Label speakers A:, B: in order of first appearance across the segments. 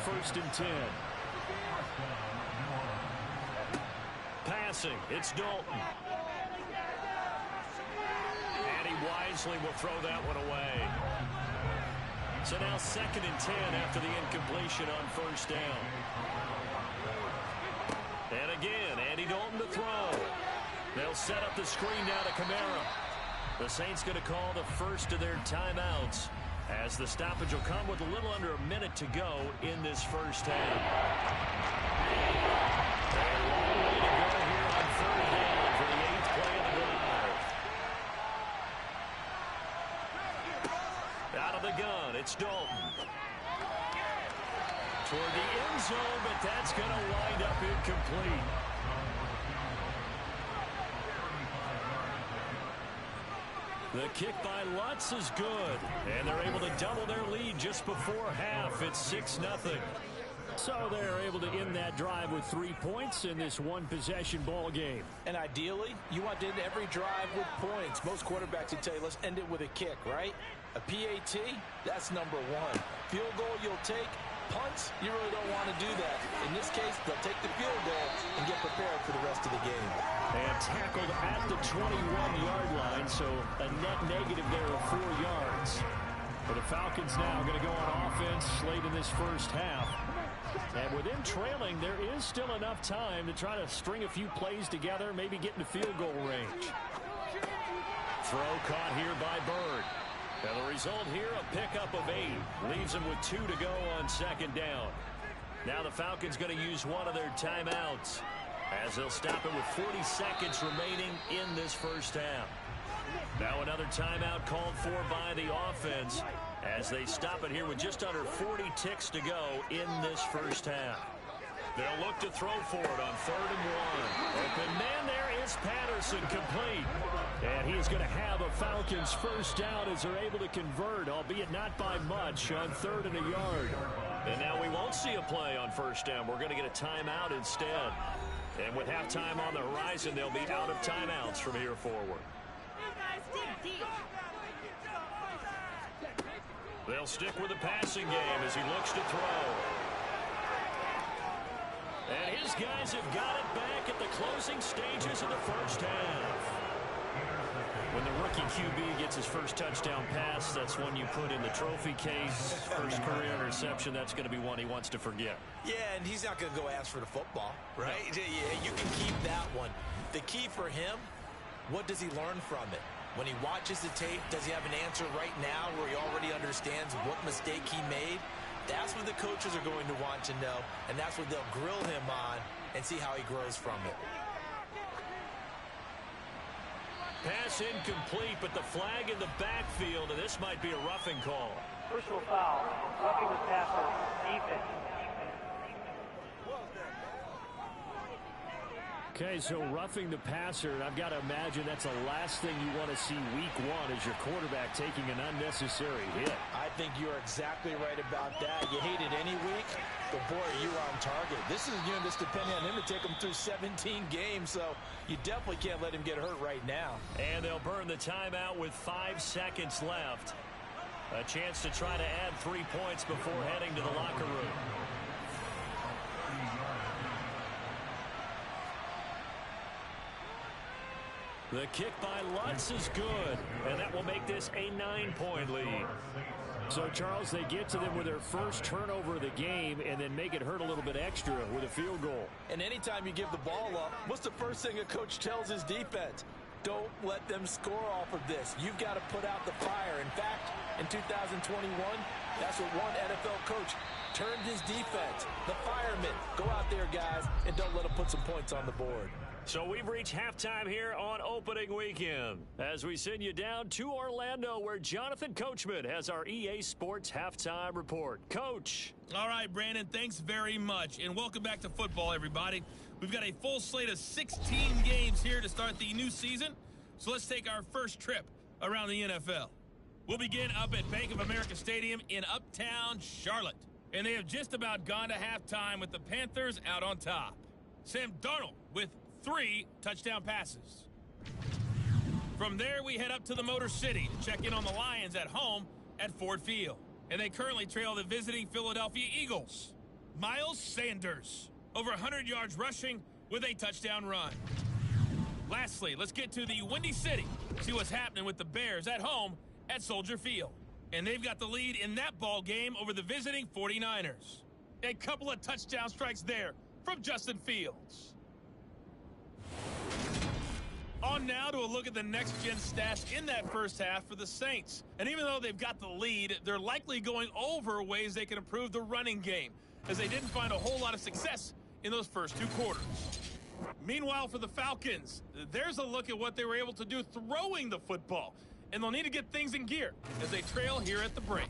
A: 1st and 10. Passing, it's Dalton. And he wisely will throw that one away. So now 2nd and 10 after the incompletion on 1st down. And again, Andy Dalton to throw. They'll set up the screen now to Kamara. The Saints going to call the first of their timeouts as the stoppage will come with a little under a minute to go in this first half. A long way to go here on 3rd down for the 8th play of the drive. Out of the gun, it's Dalton. Toward the end zone, but that's going to wind up incomplete. The kick by Lutz is good, and they're able to double their lead just before half. It's 6-0. So they're able to end that drive with 3 points in this one-possession ball game.
B: And ideally, you want to end every drive with points. Most quarterbacks would tell you, let's end it with a kick, right? A PAT, that's number 1. Field goal you'll take. Punts, you really don't want to do that. In this case, they'll take the field goal and get prepared for the rest of the game.
A: And tackled at the 21-yard line, so a net negative there of 4 yards. For the Falcons now going to go on offense late in this first half. And with them trailing, there is still enough time to try to string a few plays together, maybe get into field goal range. Throw caught here by Bird. And the result here, a pickup of 8. Leaves them with 2 to go on 2nd down. Now the Falcons going to use one of their timeouts as they'll stop it with 40 seconds remaining in this first half. Now another timeout called for by the offense as they stop it here with just under 40 ticks to go in this first half. They'll look to throw for it on 3rd and 1. Open man, there is Patterson, complete. And he's going to have a Falcons first down as they're able to convert, albeit not by much, on 3rd and a yard. And now we won't see a play on 1st down. We're going to get a timeout instead. And with halftime on the horizon, they'll be out of timeouts from here forward. They'll stick with the passing game as he looks to throw. And his guys have got it back at the closing stages of the first half. When the rookie QB gets his first touchdown pass, that's one you put in the trophy case. First career interception, that's going to be one he wants to forget.
B: Yeah, and he's not going to go ask for the football, right? No. Yeah, you can keep that one. The key for him, what does he learn from it? When he watches the tape, does he have an answer right now where he already understands what mistake he made? That's what the coaches are going to want to know, and that's what they'll grill him on and see how he grows from it.
A: Pass incomplete, but the flag in the backfield, and this might be a roughing call.
C: Personal foul, roughing the passer, defense.
A: Okay, so roughing the passer, and I've got to imagine that's the last thing you want to see week 1 as your quarterback taking an unnecessary hit.
B: I think you're exactly right about that. You hate it any week, but boy, you're on target. This is a unit that's depending on him to take him through 17 games, so you definitely can't let him get hurt right now.
A: And they'll burn the timeout with 5 seconds left. A chance to try to add 3 points before heading to the locker room. The kick by Lutz is good, and that will make this a 9-point lead. So, Charles, they get to them with their first turnover of the game and then make it hurt a little bit extra with a field goal.
B: And anytime you give the ball up, what's the first thing a coach tells his defense? Don't let them score off of this. You've got to put out the fire. In fact, in 2021, that's what one NFL coach turned his defense. The firemen. Go out there, guys, and don't let them put some points on the board.
A: So we've reached halftime here on opening weekend as we send you down to Orlando where Jonathan Coachman has our EA Sports halftime report. Coach.
D: All right, Brandon, thanks very much. And welcome back to football, everybody. We've got a full slate of 16 games here to start the new season. So let's take our first trip around the NFL. We'll begin up at Bank of America Stadium in Uptown Charlotte. And they have just about gone to halftime with the Panthers out on top. Sam Darnold with 3 touchdown passes. From there, we head up to the Motor City to check in on the Lions at home at Ford Field. And they currently trail the visiting Philadelphia Eagles Miles Sanders, over 100 yards rushing with a touchdown run. Lastly, let's get to the Windy City. See what's happening with the Bears at home at Soldier Field. And they've got the lead in that ball game over the visiting 49ers. A couple of touchdown strikes there from Justin Fields. On now to a look at the next-gen stats in that first half for the Saints. And even though they've got the lead, they're likely going over ways they can improve the running game, as they didn't find a whole lot of success in those first two quarters. Meanwhile, for the Falcons, there's a look at what they were able to do throwing the football. And they'll need to get things in gear as they trail here at the break.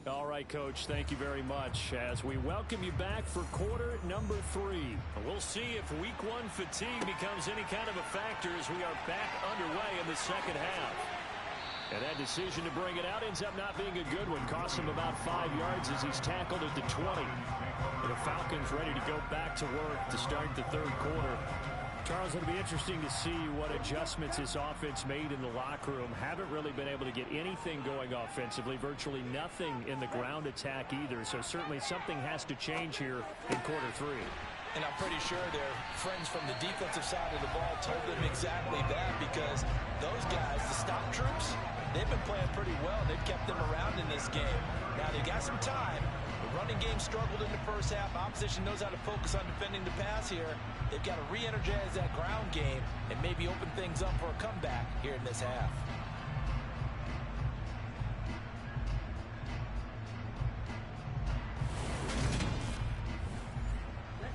A: All right, Coach, thank you very much as we welcome you back for quarter number 3. We'll see if week 1 fatigue becomes any kind of a factor as we are back underway in the second half. And that decision to bring it out ends up not being a good one. Costs him about 5 yards as he's tackled at the 20. And the Falcons ready to go back to work to start the third quarter. Charles, it'll be interesting to see what adjustments his offense made in the locker room. Haven't really been able to get anything going offensively. Virtually nothing in the ground attack either. So certainly something has to change here in quarter 3.
B: And I'm pretty sure their friends from the defensive side of the ball told them exactly that, because those guys, the stop troops, they've been playing pretty well. They've kept them around in this game. Now they got some time. The running game struggled in the first half. Opposition knows how to focus on defending the pass here. They've got to re-energize that ground game and maybe open things up for a comeback here in this half.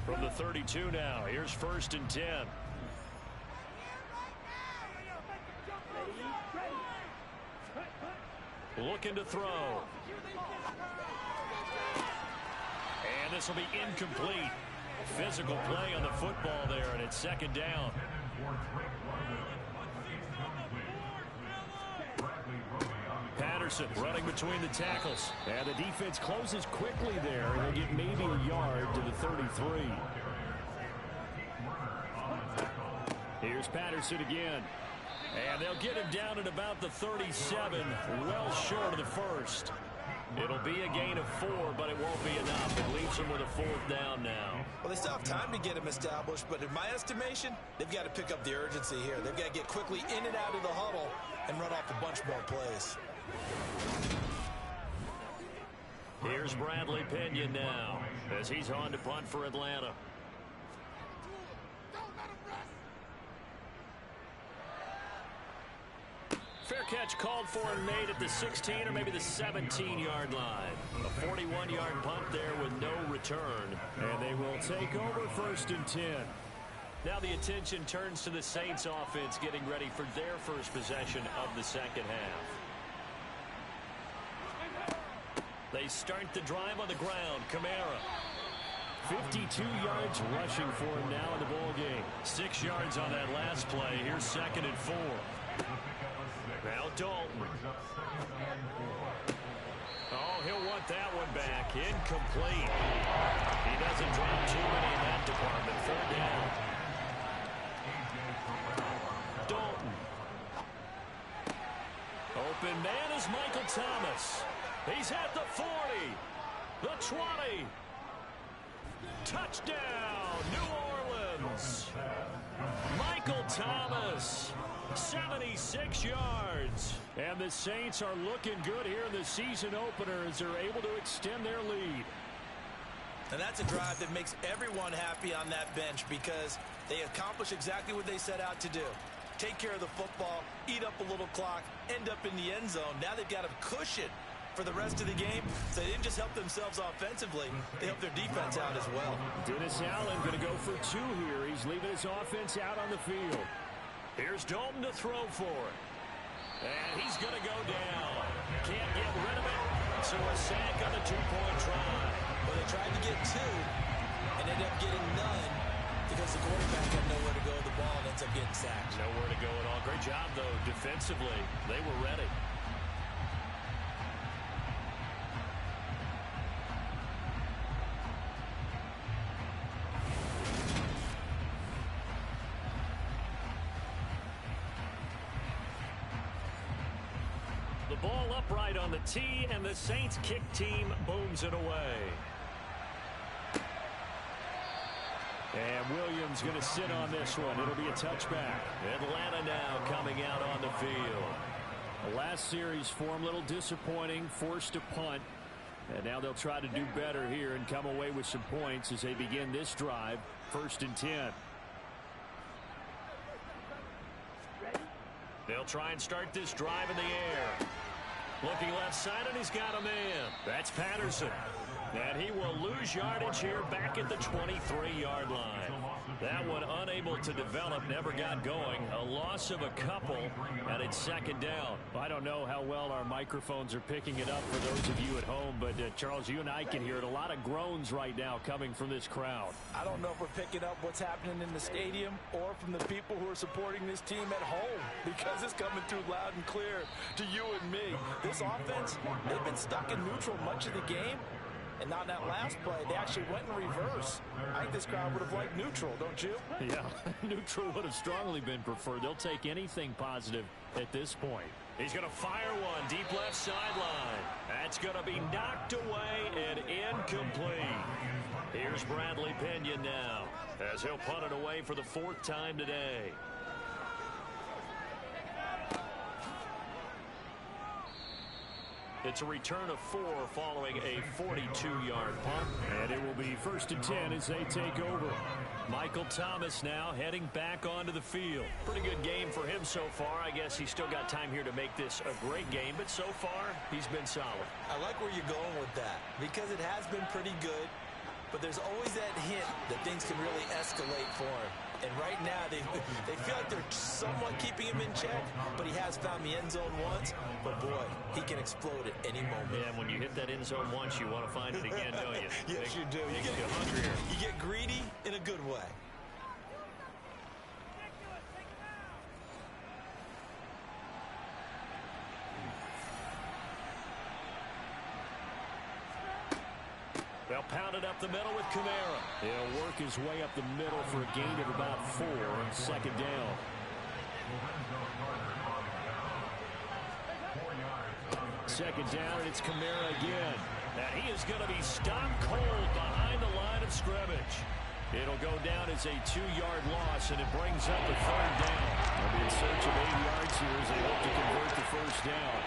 A: From the 32 now, here's 1st and 10. Looking to throw. And this will be incomplete. Physical play on the football there, and it's 2nd down. Patterson running between the tackles. And the defense closes quickly there, and they'll get maybe a yard to the 33. Here's Patterson again. And they'll get him down at about the 37, well short of the first. It'll be a gain of 4, but it won't be enough. It leaves them with a 4th down now.
B: Well, they still have time to get him established, but in my estimation, they've got to pick up the urgency here. They've got to get quickly in and out of the huddle and run off a bunch more plays.
A: Here's Bradley Pinion now as he's on to punt for Atlanta. Fair catch called for and made at the 16 or maybe the 17-yard line. A 41-yard punt there with no return. And they will take over 1st and 10. Now the attention turns to the Saints offense getting ready for their first possession of the second half. They start the drive on the ground. Kamara. 52 yards rushing for him now in the ball game. 6 yards on that last play. Here's 2nd and 4. Now Dalton. Oh, he'll want that one back. Incomplete. He doesn't drop too many in that department. 3rd down. Dalton. Open man is Michael Thomas. He's at the 40. The 20. Touchdown, New Orleans. Michael Thomas. 76 yards. And the Saints are looking good here in the season opener as they're able to extend their lead.
B: And that's a drive that makes everyone happy on that bench, because they accomplish exactly what they set out to do. Take care of the football, eat up a little clock, end up in the end zone. Now they've got a cushion for the rest of the game, so they didn't just help themselves offensively, they helped their defense out as well.
A: Dennis Allen going to go for 2 here. He's leaving his offense out on the field. Here's Dalton to throw for it. And he's going to go down. Can't get rid of it. So a sack on the 2-point try.
B: Well, they tried to get 2 and ended up getting none because the quarterback had nowhere to go with the ball and ends up getting sacked.
A: Nowhere to go at all. Great job, though, defensively. They were ready. The ball upright on the tee, and the Saints kick team booms it away. And Williams going to sit on this one. It'll be a touchback. Atlanta now coming out on the field. The last series for him, a little disappointing, forced a punt. And now they'll try to do better here and come away with some points as they begin this drive. 1st and 10. They'll try and start this drive in the air. Looking left side, and he's got a man. That's Patterson. And he will lose yardage here back at the 23-yard line. That one unable to develop, never got going. A loss of a couple, and it's 2nd down. I don't know how well our microphones are picking it up for those of you at home, but Charles, you and I can hear it. A lot of groans right now coming from this crowd.
B: I don't know if we're picking up what's happening in the stadium or from the people who are supporting this team at home, because it's coming through loud and clear to you and me. This offense, they've been stuck in neutral much of the game. And on that last play, they actually went in reverse. I think this crowd would have liked neutral, don't you?
A: Yeah, neutral would have strongly been preferred. They'll take anything positive at this point. He's going to fire one deep left sideline. That's going to be knocked away and incomplete. Here's Bradley Pinion now as he'll punt it away for the 4th time today. It's a return of 4 following a 42-yard punt. And it will be 1st and 10 as they take over. Michael Thomas now heading back onto the field. Pretty good game for him so far. I guess he's still got time here to make this a great game, but so far he's been solid.
B: I like where you're going with that, because it has been pretty good, but there's always that hint that things can really escalate for him. And right now, they feel like they're somewhat keeping him in check, but he has found the end zone once. But, boy, he can explode at any moment.
A: Yeah, and when you hit that end zone once, you want to find it again, don't you?
B: Yes, you do.
A: You get hungrier.
B: You get greedy in a good way.
A: They'll pound it up the middle with Kamara. He'll work his way up the middle for a gain of about 4 on 2nd down. Second down, and it's Kamara again. And he is going to be stopped cold behind the line of scrimmage. It'll go down as a 2-yard loss, and it brings up the 3rd down. They'll be in search of 8 yards here as they hope to convert the 1st down.